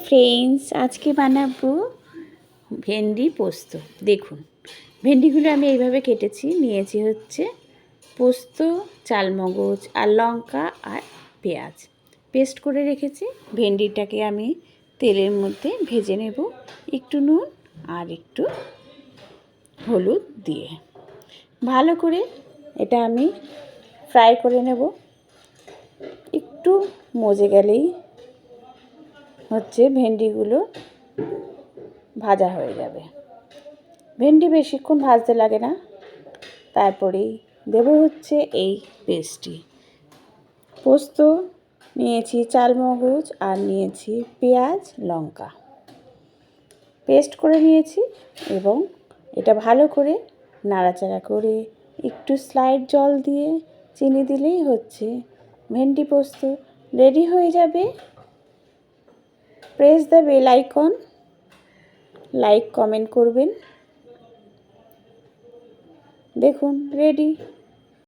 Friends, আজকে বানাবো ভেন্ডি পোস্ত। দেখুন, ভেন্ডিগুলো আমি এইভাবে কেটেছি। নিয়েছি হচ্ছে পোস্ত, চালমগজ আর লঙ্কা আর পেঁয়াজ পেস্ট করে রেখেছি। ভেন্ডিটাকে আমি তেলের মধ্যে ভেজে নেব, একটু নুন আর একটু হলুদ দিয়ে ভালো করে এটা আমি ফ্রাই করে নেব। একটু মজে গেলেই হচ্ছে ভেন্ডিগুলো ভাজা হয়ে যাবে। ভেন্ডি বেশিক্ষণ ভাজতে লাগে না। তারপরেই দেব হচ্ছে এই পেস্টটি। পোস্ত নিয়েছি, চালমগজ আর নিয়েছি পেঁয়াজ, লঙ্কা পেস্ট করে নিয়েছি এবং এটা ভালো করে নাড়াচাড়া করে একটু স্লাইড জল দিয়ে চিনি দিলেই হচ্ছে ভেন্ডি পোস্ত রেডি হয়ে যাবে। Press the bell icon, like comment করবেন। দেখুন রেডি।